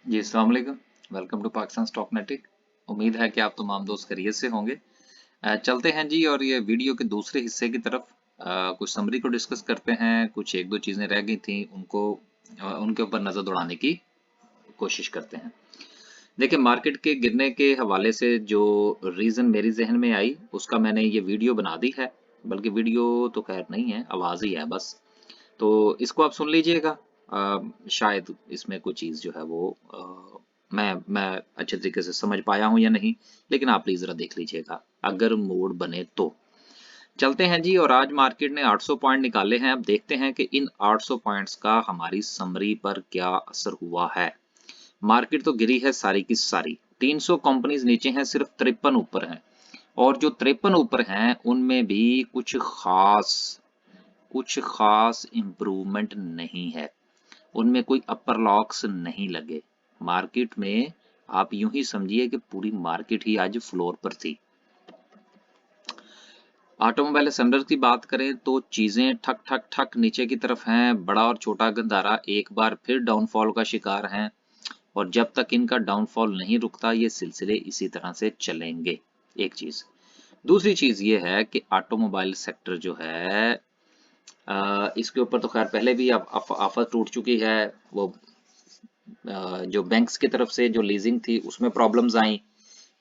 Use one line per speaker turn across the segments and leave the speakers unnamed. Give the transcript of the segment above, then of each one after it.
जी अस्सलाम वालेकुम। Welcome to Pakistan stock नेटिक। उम्मीद है कि आप तमाम दोस्त खैरियत से होंगे। चलते हैं जी और ये वीडियो के दूसरे हिस्से की तरफ। कुछ समरी को डिस्कस करते हैं, कुछ एक दो चीज़ें रह गई थी उनको उनके ऊपर नज़र दौड़ाने की कोशिश करते हैं। देखिए, मार्केट के गिरने के हवाले से जो रीज़न मेरी जहन में आई उसका मैंने ये वीडियो बना दी है। बल्कि वीडियो तो खैर नहीं है, आवाज़ ही है बस। तो इसको आप सुन लीजिएगा। शायद इसमें कोई चीज़ जो है वो मैं अच्छे तरीके से समझ पाया हूँ या नहीं, लेकिन आप प्लीज़ ज़रा देख लीजिएगा, अगर मूड बने तो। चलते हैं जी और आज मार्केट ने 800 पॉइंट निकाले हैं। अब देखते हैं कि इन 800 पॉइंट्स का हमारी समरी पर क्या असर हुआ है। मार्केट तो गिरी है सारी की सारी। 300 कंपनीज नीचे हैं, सिर्फ 53 ऊपर हैं। और जो 53 ऊपर हैं उनमें भी कुछ खास इम्प्रूवमेंट नहीं है। उनमें कोई अपर लॉक्स नहीं लगे। मार्केट में आप यूं ही समझिए कि पूरी मार्केट ही आज फ्लोर पर थी। ऑटोमोबाइल असेंबलर की बात करें तो चीजें ठक ठक ठक नीचे की तरफ हैं। बड़ा और छोटा गंधारा एक बार फिर डाउनफॉल का शिकार हैं और जब तक इनका डाउनफॉल नहीं रुकता ये सिलसिले इसी तरह से चलेंगे। एक चीज। दूसरी चीज ये है कि ऑटोमोबाइल सेक्टर जो है, इसके ऊपर तो खैर पहले भी आफत टूट चुकी है। वो जो बैंक्स की तरफ से जो लीजिंग थी उसमें प्रॉब्लम्स आई,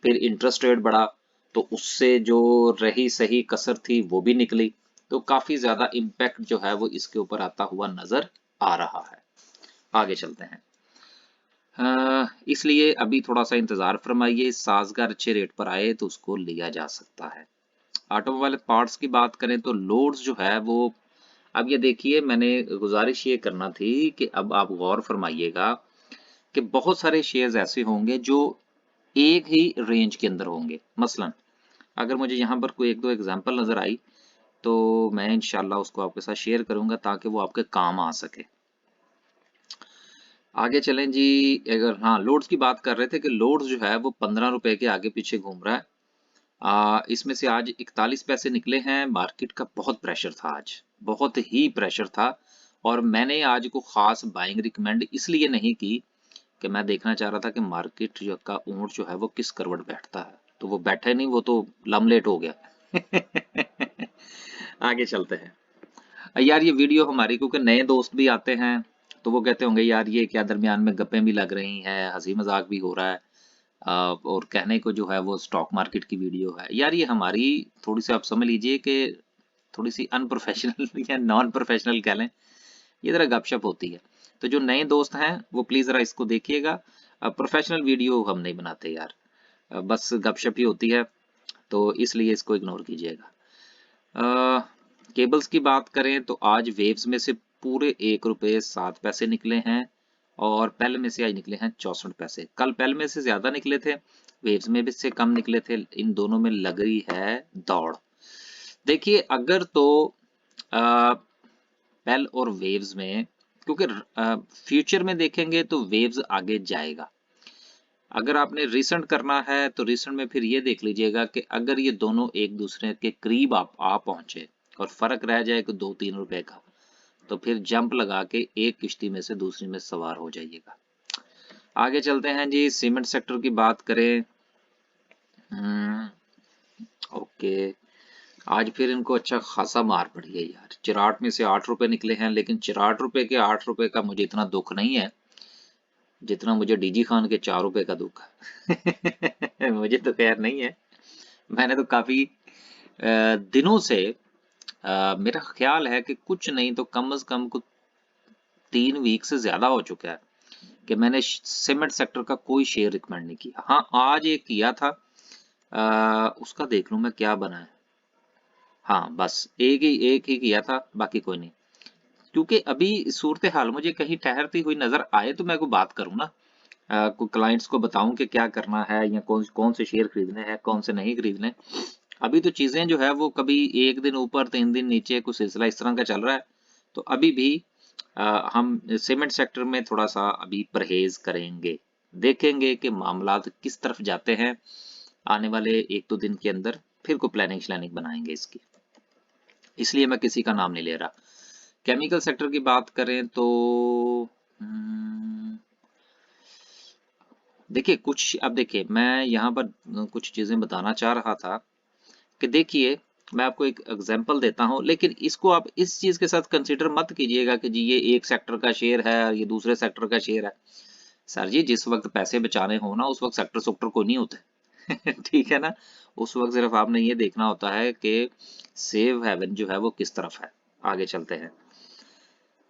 फिर इंटरेस्ट रेट बढ़ा, तो उससे जो रही सही कसर थी वो भी निकली। तो काफी ज्यादा इम्पैक्ट जो है वो इसके ऊपर आता हुआ नजर आ रहा है। आगे चलते हैं। इसलिए अभी थोड़ा सा इंतजार फरमाइए, साजगार अच्छे रेट पर आए तो उसको लिया जा सकता है। ऑटोमोबाइल पार्ट्स की बात करें तो लोड्स जो है वो, अब ये देखिए, मैंने गुजारिश ये करना थी कि अब आप गौर फरमाइएगा कि बहुत सारे शेयर्स ऐसे होंगे जो एक ही रेंज के अंदर होंगे। मसलन अगर मुझे यहाँ पर कोई एक दो एग्जांपल नजर आई तो मैं इंशाल्लाह उसको आपके साथ शेयर करूंगा ताकि वो आपके काम आ सके। आगे चलें जी। अगर हाँ लोड्स की बात कर रहे थे कि लोड्स जो है वो 15 रुपए के आगे पीछे घूम रहा है। इसमें से आज 41 पैसे निकले हैं। मार्केट का बहुत प्रेशर था आज, बहुत ही प्रेशर था। और मैंने आज को खास बाइंग रिकमेंड इसलिए नहीं की कि मैं देखना चाह रहा था कि मार्केट जो का ऊंट जो है वो किस करवट बैठता है। तो वो बैठे नहीं, वो तो लमलेट हो गया। आगे चलते हैं। यार ये वीडियो हमारी, क्योंकि नए दोस्त भी आते हैं तो वो कहते होंगे यार ये क्या दरमियान में गप्पें भी लग रही हैं, हंसी मजाक भी हो रहा है। और कहने को जो है वो स्टॉक मार्केट की वीडियो है। यार ये हमारी थोड़ी सी, आप समझ लीजिए कि थोड़ी सी अनप्रोफेशनल या नॉन प्रोफेशनल कह लें, ये जरा गपशप होती है। तो जो नए दोस्त हैं वो प्लीज जरा इसको देखिएगा। प्रोफेशनल वीडियो हम नहीं बनाते यार, बस गपशप ही होती है, तो इसलिए इसको इग्नोर कीजिएगा। केबल्स की बात करें तो आज वेव्स में से पूरे 1 रुपये 7 पैसे निकले हैं और पेल में से आज निकले हैं 64 पैसे। कल पेल में से ज्यादा निकले थे, वेव्स में भी से कम निकले थे। इन दोनों में लग रही है दौड़। देखिए अगर तो पेल और वेव्स में, क्योंकि फ्यूचर में देखेंगे तो वेव्स आगे जाएगा। अगर आपने रिसेंट करना है तो रिसेंट में फिर ये देख लीजिएगा कि अगर ये दोनों एक दूसरे के करीब आप आ पहुंचे और फर्क रह जाए कि 2-3 रुपए का, तो फिर जंप लगा के एक किश्ती में से दूसरी में सवार हो जाइएगा। आगे चलते हैं जी। सीमेंट सेक्टर की बात करें। हम्म, ओके। आज फिर इनको अच्छा खासा मार पड़ी है यार। 64 में से 8 रुपए निकले हैं, लेकिन 64 रुपए के 8 रुपए का मुझे इतना दुख नहीं है जितना मुझे डीजी खान के 4 रुपए का दुख है। मुझे तो खैर नहीं है। मैंने तो काफी दिनों से, मेरा ख्याल है कि कुछ नहीं तो कम से कम कुछ 3 वीक से ज्यादा हो चुका है कि मैंने सीमेंट सेक्टर का कोई शेयर रिकमेंड नहीं किया। हाँ आज एक किया था, उसका देख लूं मैं क्या बना है। हाँ बस एक ही किया था, बाकी कोई नहीं। क्योंकि अभी सूरत हाल मुझे कहीं ठहरती हुई नजर आए तो मैं कोई बात करूं ना, कोई क्लाइंट्स को बताऊं कि क्या करना है या कौन कौन से शेयर खरीदने हैं कौन से नहीं खरीदने। अभी तो चीजें जो है वो कभी एक दिन ऊपर 3 दिन नीचे, कुछ सिलसिला इस तरह का चल रहा है। तो अभी भी हम सीमेंट सेक्टर में थोड़ा सा अभी परहेज करेंगे। देखेंगे कि मामलात किस तरफ जाते हैं। आने वाले 1-2 दिन के अंदर फिर को प्लानिंग श्लानिंग बनाएंगे इसकी, इसलिए मैं किसी का नाम नहीं ले रहा। केमिकल सेक्टर की बात करें तो हम्म, देखिए कुछ, अब देखिए मैं यहाँ पर कुछ चीजें बताना चाह रहा था कि देखिए मैं आपको एक एग्जांपल देता हूँ, लेकिन इसको आप इस चीज के साथ कंसीडर मत कीजिएगा कि जी ये एक सेक्टर का शेयर है और ये दूसरे सेक्टर का शेयर है। सर जी जिस वक्त पैसे बचाने हो ना, उस वक्त सेक्टर सुक्टर कोई नहीं होते। ठीक है ना। उस वक्त सिर्फ आपने ये देखना होता है कि सेव हेवन जो है वो किस तरफ है। आगे चलते हैं।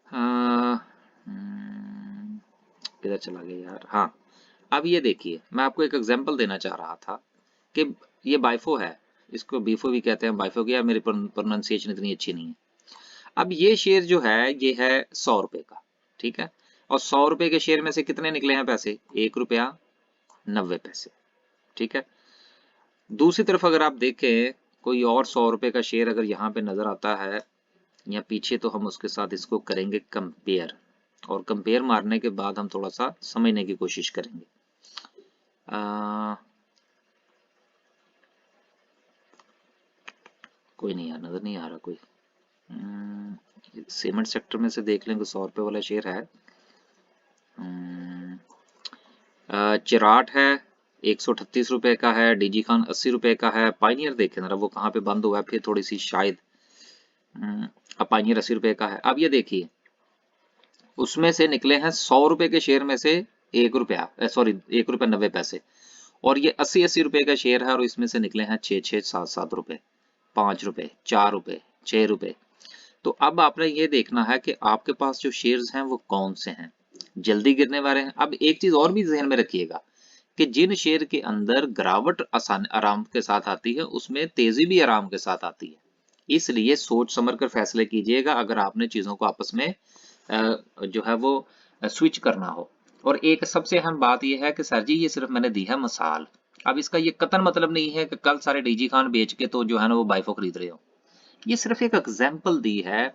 हाँ, किधर चला गया यार। हाँ, अब ये देखिए मैं आपको एक एग्जांपल देना चाह रहा था कि ये बाइफो है, इसको बीफो भी कहते हैं, बाइफो की यार मेरी प्रोनाउंसिएशन इतनी अच्छी नहीं है। अब ये शेयर जो है ये है 100 रुपए का, ठीक है। और 100 रुपए के शेयर में से कितने निकले हैं पैसे, 1 रुपया 90 पैसे, ठीक है। दूसरी तरफ अगर आप देखें कोई और 100 रुपए का शेयर अगर यहाँ पे नजर आता है या पीछे, तो हम उसके साथ इसको करेंगे कंपेयर, और कंपेयर मारने के बाद हम थोड़ा सा समझने की कोशिश करेंगे। कोई नहीं यार, नजर नहीं आ रहा कोई। सीमेंट सेक्टर में से देख लेंगे, 100 रुपए वाला शेयर है। चिराट है, 138 रुपए का है। डीजी खान 80 रुपए का है। पाइनियर देखें जरा वो कहाँ पे बंद हुआ है, फिर थोड़ी सी शायद। अब पाइनियर 80 रुपए का है। अब ये देखिए उसमें से निकले हैं 100 रुपए के शेयर में से 1 रुपया, सॉरी 1 रुपया 90 पैसे। और ये 80-80 रुपए का शेयर है और इसमें से निकले हैं 6-6 7-7 रुपए, 5 रुपए, 4 रुपए, 6 रुपए। तो अब आपने ये देखना है कि आपके पास जो शेयर्स हैं वो कौन से हैं, जल्दी गिरने वाले हैं। अब एक चीज और भी ध्यान में रखिएगा कि जिन शेयर के अंदर गिरावट आसान आराम के साथ आती है, उसमें तेजी भी आराम के साथ आती है। इसलिए सोच समझ कर फैसले कीजिएगा अगर आपने चीजों को आपस में जो है वो स्विच करना हो। और एक सबसे अहम बात यह है कि सर जी ये सिर्फ मैंने दी है मिसाल। अब इसका ये कतन मतलब नहीं है कि कल सारे डीजी खान बेच के तो जो है ना वो बाइफो खरीद रहे हो। ये सिर्फ एक एग्जाम्पल दी है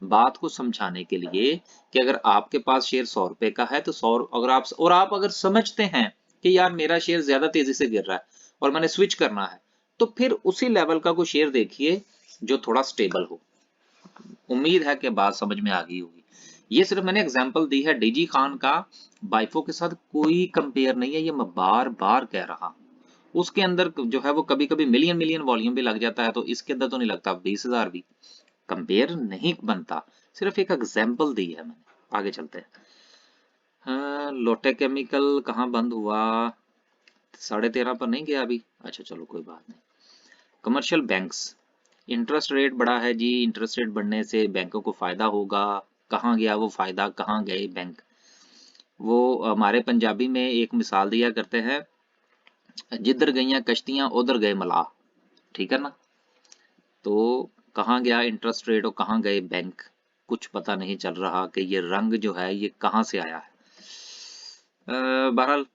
बात को समझाने के लिए कि अगर आपके पास शेयर 100 रुपए का है तो 100, अगर आप अगर समझते हैं कि यार मेरा शेयर ज्यादा तेजी से गिर रहा है और मैंने स्विच करना है, तो फिर उसी लेवल का कोई शेयर देखिए जो थोड़ा स्टेबल हो। उम्मीद है कि बात समझ में आ गई होगी। ये सिर्फ मैंने एग्जांपल दी है डीजी खान का, बाइफो के साथ कोई कंपेयर नहीं है, ये मैं बार बार कह रहा हूं। उसके अंदर जो है वो कभी कभी मिलियन मिलियन वॉल्यूम भी लग जाता है, तो इसके अंदर तो नहीं लगता 20,000 भी। कंपेयर नहीं बनता, सिर्फ एक एग्जांपल दी है मैंने। आगे चलते हैं। हाँ, लोटे केमिकल कहाँ बंद हुआ, 13.5 पर नहीं गया अभी। अच्छा चलो कोई बात नहीं। कमर्शियल बैंक्स, इंटरेस्ट रेट बढ़ा है जी, इंटरेस्ट रेट बढ़ने से बैंकों को फायदा होगा। कहाँ गया वो फायदा, कहाँ गए बैंक। वो हमारे पंजाबी में एक मिसाल दिया करते हैं, जिधर गईयां कश्तियां उधर गए मलाह, ठीक है ना। तो कहाँ गया इंटरेस्ट रेट और कहाँ गए बैंक, कुछ पता नहीं चल रहा कि ये रंग जो है ये कहाँ से आया है। बहरहाल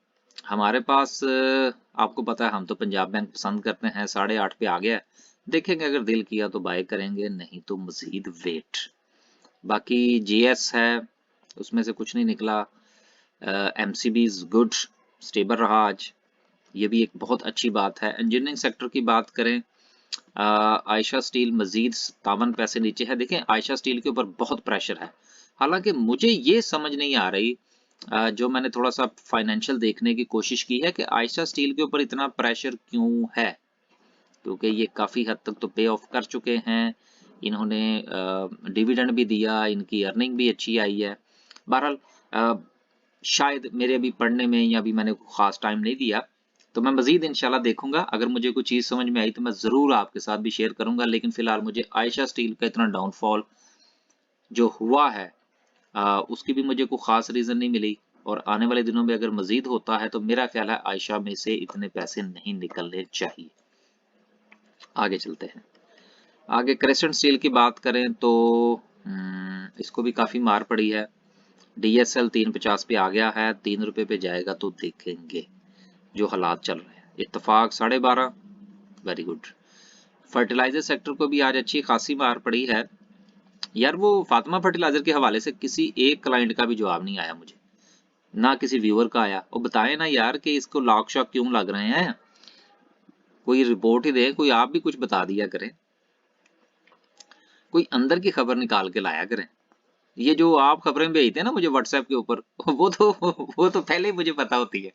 हमारे पास आपको पता है हम तो पंजाब बैंक पसंद करते हैं, 8.5 पे आ गया है। देखेंगे अगर दिल किया तो बाय करेंगे, नहीं तो मजीद वेट। बाकी जीएस है, उसमें से कुछ नहीं निकला। एमसीबी इज गुड, स्टेबल रहा आज, ये भी एक बहुत अच्छी बात है। इंजीनियरिंग सेक्टर की बात करें, आयशा स्टील मजीद 57 पैसे नीचे है। देखें आयशा स्टील के ऊपर बहुत प्रेशर है। हालांकि मुझे ये समझ नहीं आ रही, जो मैंने थोड़ा सा फाइनेंशियल देखने की कोशिश की है, कि आयशा स्टील के ऊपर इतना प्रेशर क्यों है। क्योंकि ये काफ़ी हद तक तो पे ऑफ कर चुके हैं, इन्होंने डिविडेंड भी दिया, इनकी अर्निंग भी अच्छी आई है। बहरहाल शायद मेरे अभी पढ़ने में या अभी मैंने खास टाइम नहीं दिया, तो मैं मजीद इंशाल्लाह देखूंगा। अगर मुझे कोई चीज़ समझ में आई तो मैं ज़रूर आपके साथ भी शेयर करूंगा। लेकिन फिलहाल मुझे आयशा स्टील का इतना डाउनफॉल जो हुआ है, उसकी भी मुझे कोई खास रीज़न नहीं मिली। और आने वाले दिनों में अगर मजीद होता है तो मेरा ख्याल है आयशा में से इतने पैसे नहीं निकलने चाहिए। आगे चलते हैं। आगे क्रेसेंट स्टील की बात करें तो इसको भी काफ़ी मार पड़ी है। डीएसएल 350 पे आ गया है, 3 रुपए पे जाएगा तो देखेंगे जो हालात चल रहे हैं। इत्तेफाक 12.5, वेरी गुड। फर्टिलाइजर सेक्टर को भी आज अच्छी खासी मार पड़ी है। यार वो फातिमा फर्टिलाइजर के हवाले से किसी एक क्लाइंट का भी जवाब नहीं आया मुझे, ना किसी व्यूअर का आया। वो बताएं ना यार कि इसको लॉक शॉक क्यों लग रहे हैं, कोई रिपोर्ट ही दे, कोई आप भी कुछ बता दिया करें, कोई अंदर की खबर निकाल के लाया करें। ये जो आप खबरें भेजते हैं ना मुझे व्हाट्सएप के ऊपर, वो तो पहले ही मुझे पता होती है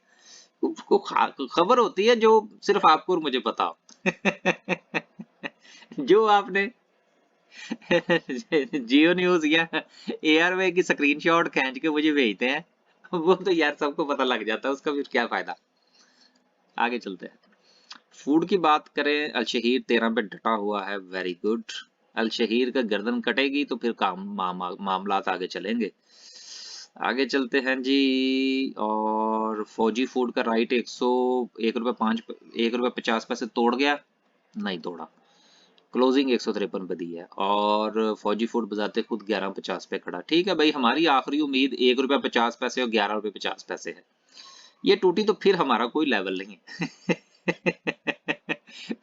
उसको खबर होती है जो सिर्फ आपको और मुझे पता हो। जो आपने जियो न्यूज या एयरवे की स्क्रीनशॉट खींच के मुझे भेजते हैं, वो तो यार सबको पता लग जाता है, उसका फिर क्या फायदा। आगे चलते हैं। फूड की बात करें, अलशहीर 13 पे डटा हुआ है, वेरी गुड। अलशहीर का गर्दन कटेगी तो फिर काम मामलात आगे चलेंगे। आगे चलते हैं जी। और फौजी फूड का राइट 1 रुपए 50 पैसे तोड़ गया, नहीं तोड़ा। क्लोजिंग 153 पे दी है और फौजी फूड बजाते खुद 11.50 पे खड़ा। ठीक है भाई, हमारी आखिरी उम्मीद 1 रुपया 50 पैसे और 11 रुपए 50 पैसे है। ये टूटी तो फिर हमारा कोई लेवल नहीं है।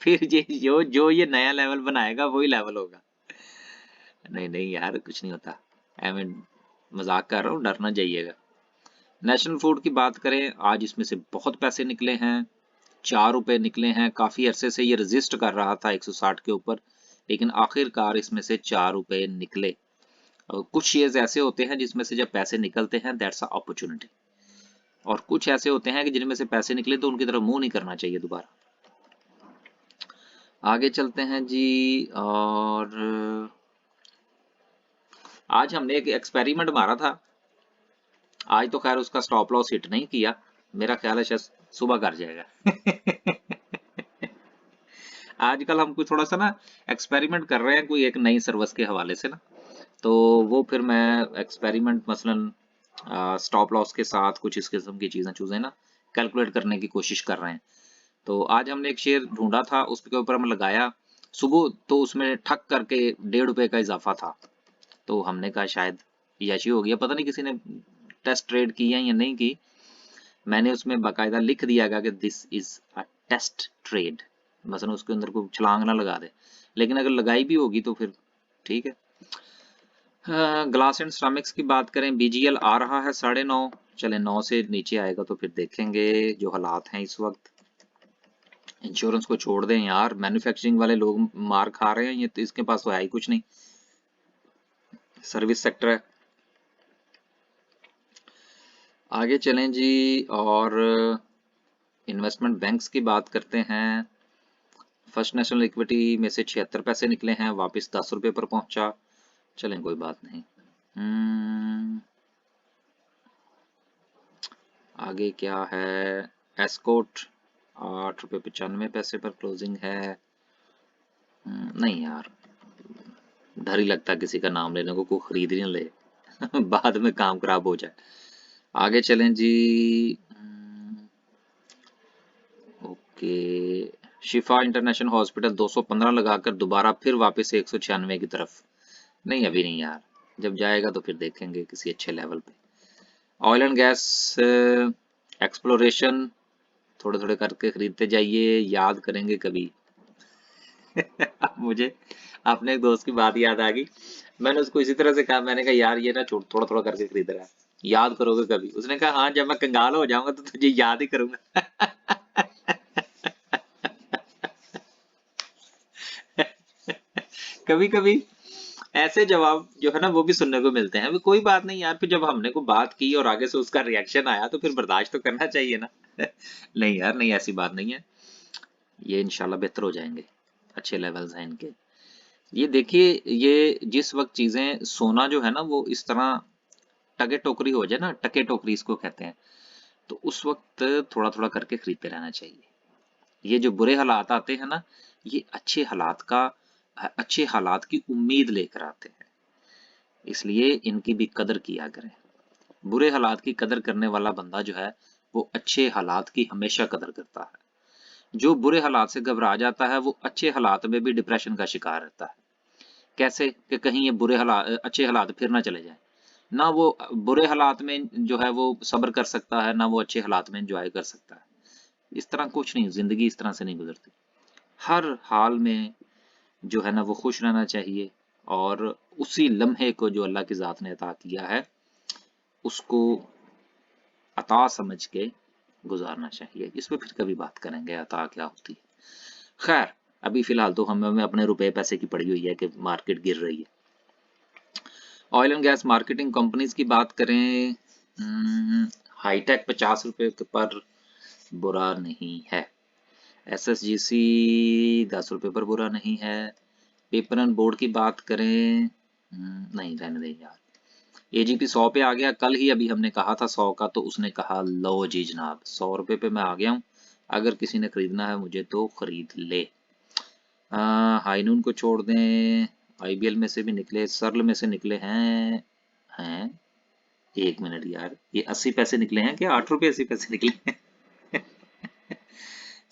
फिर ये जो ये नया लेवल बनाएगा वही लेवल होगा। नहीं नहीं यार, कुछ नहीं होता। आई मीन मजाक कर रहा हूँ, डरना जाइएगा। नेशनल फूड की बात करें, आज इसमें से बहुत पैसे निकले हैं, 4 रुपए निकले हैं। काफी अरसे से ये रजिस्ट कर रहा था 160 के ऊपर, लेकिन आखिरकार इसमें से 4 रुपए निकले। कुछ शेयर्स ऐसे होते हैं जिसमें से जब पैसे निकलते हैं दैट्स अ अपॉर्चुनिटी, और कुछ ऐसे होते हैं कि जिनमें से पैसे निकले तो उनकी तरफ मुंह नहीं करना चाहिए दोबारा। आगे चलते हैं जी। और आज हमने एक एक्सपेरिमेंट मारा था। आज तो खैर उसका स्टॉप लॉस हिट नहीं किया, मेरा ख्याल है शायद सुबह कर जाएगा। आजकल हम कोई थोड़ा सा ना एक्सपेरिमेंट कर रहे हैं कोई एक नई सर्विस के हवाले से ना, तो वो फिर मैं एक्सपेरिमेंट मसलन स्टॉप लॉस के साथ कुछ इस किस्म की चीजें चूजें ना कैलकुलेट करने की कोशिश कर रहे हैं। तो आज हमने एक शेयर ढूंढा था, उसके ऊपर हम लगाया सुबह, तो उसमें ठक करके 1.5 रुपए का इजाफा था। तो हमने कहा शायद यशी हो गया, पता नहीं किसी ने टेस्ट ट्रेड की है या नहीं की। मैंने उसमें बाकायदा लिख दिया गया कि this is a test trade, मसलन उसके अंदर कोई छलांग ना लगा दे, लेकिन अगर लगाई भी होगी तो फिर ठीक है। ग्लास एंड सिरामिक्स की बात करें, बीजीएल आ रहा है 9:30, चले 9 से नीचे आएगा तो फिर देखेंगे जो हालात हैं इस वक्त। इंश्योरेंस को छोड़ दें यार, मैन्युफैक्चरिंग वाले लोग मार खा रहे हैं, ये तो इसके पास तो है ही कुछ नहीं, सर्विस सेक्टर है। आगे चलें जी। और इन्वेस्टमेंट बैंक्स की बात करते हैं। फर्स्ट नेशनल इक्विटी में से 76 पैसे निकले हैं, वापस 10 रुपए पर पहुंचा। चलें कोई बात नहीं। आगे क्या है। एस्कोट 8 रुपए 95 पैसे पर क्लोजिंग है। नहीं यार, डर ही लगता किसी का नाम लेने को, कोई खरीद ही नहीं ले। बाद में काम खराब हो जाए। आगे चलें जी। ओके। शिफा इंटरनेशनल हॉस्पिटल 215 लगाकर दोबारा फिर वापस 196 की तरफ। नहीं अभी नहीं यार, जब जाएगा तो फिर देखेंगे किसी अच्छे लेवल पे। ऑयल एंड गैस एक्सप्लोरेशन थोड़े थोड़े करके खरीदते जाइए, याद करेंगे कभी। मुझे अपने एक दोस्त की बात याद आ गई। मैंने उसको इसी तरह से कहा, मैंने कहा यार ये ना थोड़ा थोड़ा करके खरीद रहा है, याद करोगे कभी? उसने कहा हाँ, जब मैं कंगाल हो जाऊंगा तो तुझे याद ही करूंगा। कभी कभी ऐसे जवाब जो है ना वो भी सुनने को मिलते हैं। कोई बात नहीं यार, फिर जब हमने को बात की और आगे से उसका रिएक्शन आया तो फिर बर्दाश्त तो करना चाहिए ना। नहीं यार, नहीं ऐसी बात नहीं है, ये इंशाल्लाह बेहतर हो जाएंगे, अच्छे लेवल्स हैं इनके। ये देखिए, ये जिस वक्त चीजें सोना जो है ना वो इस तरह टके टोकरी हो जाए ना, टके टोकरी इसको कहते हैं, तो उस वक्त थोड़ा थोड़ा करके खरीदते रहना चाहिए। ये जो बुरे हालात आते हैं ना, ये अच्छे हालात की उम्मीद लेकर आते हैं, इसलिए इनकी भी कदर किया करें। बुरे हालात की कदर करने वाला बंदा जो है वो अच्छे हालात की हमेशा कदर करता है। जो बुरे हालात से घबरा जाता है वो अच्छे हालात में भी डिप्रेशन का शिकार रहता है। कैसे कि कहीं ये बुरे हालात अच्छे हालात फिर ना चले जाएं। ना वो बुरे हालात में जो है वो सब्र कर सकता है, ना वो अच्छे हालात में एंजॉय कर सकता है। इस तरह कुछ नहीं, जिंदगी इस तरह से नहीं गुजरती। हर हाल में जो है ना वो खुश रहना चाहिए, और उसी लम्हे को जो अल्लाह की ज़ात ने अता किया है उसको अता समझ के गुजारना चाहिए। इस पे फिर कभी बात करेंगे अता क्या होती है। खैर, अभी फिलहाल तो हमें अपने रुपए पैसे की पड़ी हुई है कि मार्केट गिर रही है। Oil and gas marketing companies की बात करें, हाईटेक 50 रुपए पर बुरा नहीं है। SSGC 10 रुपए पर बुरा नहीं है। पेपर एंड बोर्ड की बात करें, नहीं रहने दें यार। AGP 100 पे आ गया, कल ही अभी हमने कहा था 100 का, तो उसने कहा लो जी जनाब 100 रुपए पे मैं आ गया हूँ, अगर किसी ने खरीदना है मुझे तो खरीद ले। हाईनून को छोड़ दें, IBL में से भी निकले, सर्ल में से निकले हैं 1 मिनट यार, ये 80 पैसे निकले हैं क्या? 8 रुपए 80 पैसे निकले हैं?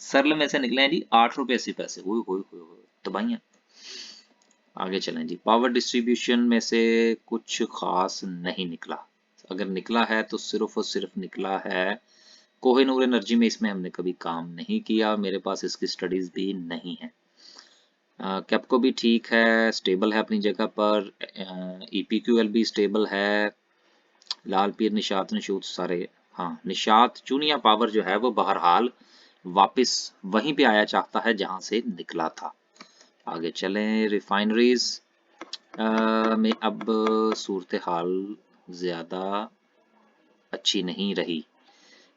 सर्ल में से निकले हैं जी 8 रुपए 80 पैसे। दबाइए, आगे चलें जी। पावर डिस्ट्रीब्यूशन में से कुछ खास नहीं निकला, अगर निकला है तो सिर्फ और सिर्फ निकला है कोहिनूर एनर्जी में, इसमें हमने कभी काम नहीं किया, मेरे पास इसकी स्टडीज भी नहीं है। कैप्को भी ठीक है, स्टेबल है अपनी जगह पर। EPQL भी स्टेबल है। लाल पीर, निशात, निशूत सारे, हाँ निशात चूनिया पावर जो है वो बहरहाल वापस वहीं पे आया चाहता है जहां से निकला था। आगे चलें, रिफाइनरीज में अब सूरत हाल ज्यादा अच्छी नहीं रही।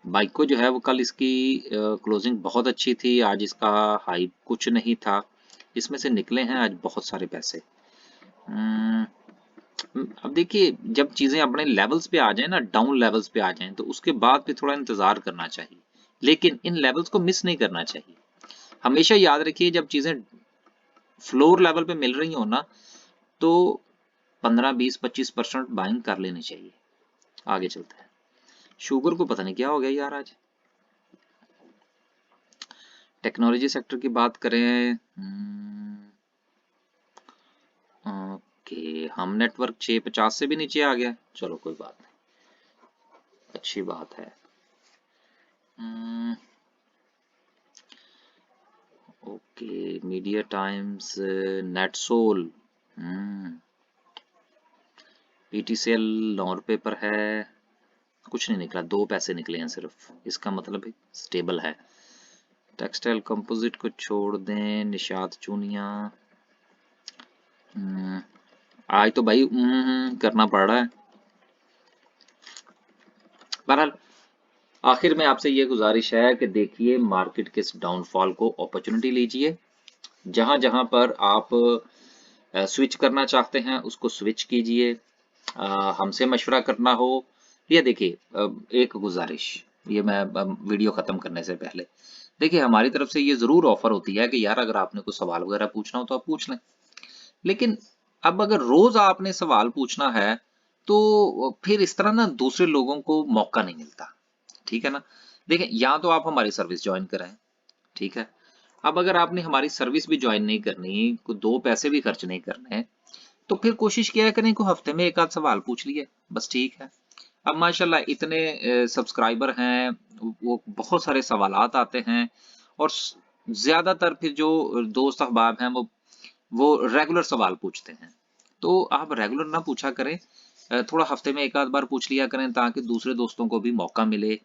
बाइको जो है वो कल इसकी क्लोजिंग बहुत अच्छी थी, आज इसका हाई कुछ नहीं था, इसमें से निकले हैं आज बहुत सारे पैसे। अब देखिए, जब चीजें अपने लेवल्स पे आ जाए ना, डाउन लेवल्स पे आ जाएं, तो उसके बाद फिर थोड़ा इंतजार करना चाहिए, लेकिन इन लेवल्स को मिस नहीं करना चाहिए। हमेशा याद रखिए, जब चीजें फ्लोर लेवल पे मिल रही हो ना, तो 15, 20, 25% बाइंग कर लेनी चाहिए। आगे चलते हैं, शुगर को पता नहीं क्या हो गया यार आज। टेक्नोलॉजी सेक्टर की बात करें, ओके, हम नेटवर्क 650 से भी नीचे आ गया, चलो कोई बात नहीं, अच्छी बात है। Okay, media times, NetSol, PTCL 9 रुपए पर है, कुछ नहीं निकला, 2 पैसे निकले हैं सिर्फ, इसका मतलब स्टेबल है। टेक्सटाइल कंपोजिट को छोड़ दें, निशात चूनिया, आज तो भाई करना पड़ रहा है। बहरहाल आखिर में आपसे ये गुजारिश है कि देखिए मार्केट के इस डाउनफॉल को अपॉर्चुनिटी लीजिए, जहां जहां पर आप स्विच करना चाहते हैं उसको स्विच कीजिए। हमसे मशवरा करना हो, ये देखिए एक गुजारिश, ये मैं वीडियो खत्म करने से पहले, देखिए हमारी तरफ से ये जरूर ऑफर होती है कि यार अगर आपने कोई सवाल वगैरह पूछना हो तो आप पूछ लें, लेकिन अब अगर रोज आपने सवाल पूछना है तो फिर इस तरह ना दूसरे लोगों को मौका नहीं मिलता, ठीक है ना। देखिए, या तो आप हमारी सर्विस ज्वाइन करें, ठीक है। अब अगर आपने हमारी सर्विस भी ज्वाइन नहीं करनी, कोई 2 पैसे भी खर्च नहीं करने, तो फिर कोशिश किया करें को हफ्ते में एक आध सवाल पूछ लिए, बस ठीक है। अब माशाल्लाह इतने सब्सक्राइबर हैं, वो बहुत सारे सवालात आते हैं, और ज्यादातर फिर जो दोस्त अहबाब हैं वो रेगुलर सवाल पूछते हैं, तो आप रेगुलर ना पूछा करें, थोड़ा हफ्ते में एक आध बार पूछ लिया करें ताकि दूसरे दोस्तों को भी मौका मिले।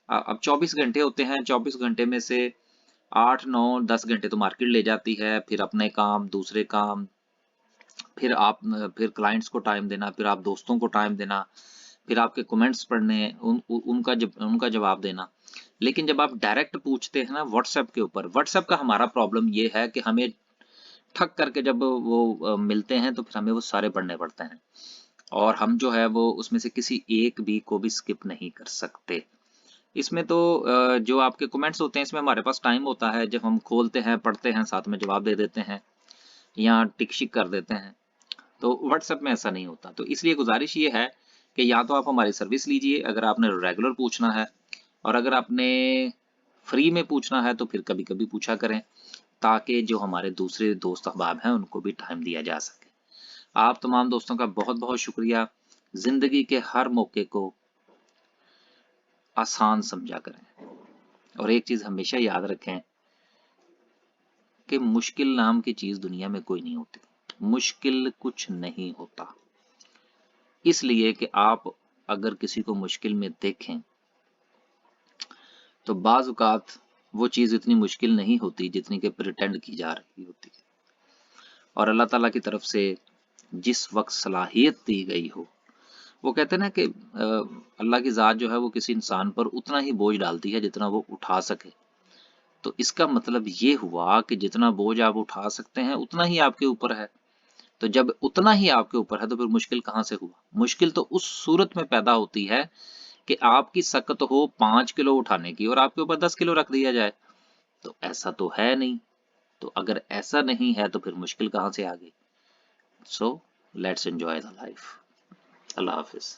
अब 24 घंटे होते हैं, 24 घंटे में से 8, 9, 10 घंटे तो मार्केट ले जाती है, फिर अपने काम, दूसरे काम, फिर आप फिर क्लाइंट्स को टाइम देना, फिर आप दोस्तों को टाइम देना, फिर आपके कमेंट्स पढ़ने, उनका जवाब देना। लेकिन जब आप डायरेक्ट पूछते हैं ना व्हाट्सएप के ऊपर, व्हाट्सएप का हमारा प्रॉब्लम ये है कि हमें ठक करके जब वो मिलते हैं तो फिर हमें वो सारे पढ़ने पड़ते हैं, और हम जो है वो उसमें से किसी एक भी को भी स्किप नहीं कर सकते। इसमें तो जो आपके कमेंट्स होते हैं इसमें हमारे पास टाइम होता है, जब हम खोलते हैं, पढ़ते हैं, साथ में जवाब दे देते हैं या टिक शिक कर देते हैं, तो व्हाट्सएप में ऐसा नहीं होता। तो इसलिए गुजारिश ये है कि या तो आप हमारी सर्विस लीजिए अगर आपने रेगुलर पूछना है, और अगर आपने फ्री में पूछना है तो फिर कभी कभी पूछा करें, ताकि जो हमारे दूसरे दोस्त अहबाब हैं उनको भी टाइम दिया जा सके। आप तमाम दोस्तों का बहुत बहुत शुक्रिया। जिंदगी के हर मौके को आसान समझा करें, और एक चीज हमेशा याद रखें कि मुश्किल नाम की चीज दुनिया में कोई नहीं होती, मुश्किल कुछ नहीं होता। इसलिए कि आप अगर किसी को मुश्किल में देखें तो बाज़ औक़ात वो चीज़ इतनी मुश्किल नहीं होती जितनी कि प्रिटेंड की जा रही होती है, और अल्लाह ताला की तरफ से जिस वक्त सलाहियत दी गई हो वो कहते हैं ना कि अल्लाह की ज़ात जो है वो किसी इंसान पर उतना ही बोझ डालती है जितना वो उठा सके। तो इसका मतलब ये हुआ कि जितना बोझ आप उठा सकते हैं उतना ही आपके ऊपर है। तो जब उतना ही आपके ऊपर है तो फिर मुश्किल कहाँ से हुआ? मुश्किल तो उस सूरत में पैदा होती है कि आपकी सकत हो 5 किलो उठाने की और आपके ऊपर 10 किलो रख दिया जाए। तो ऐसा तो है नहीं। तो अगर ऐसा नहीं है तो फिर मुश्किल कहाँ से आ गई? So let's enjoy the life. अल्लाह हाफिज़।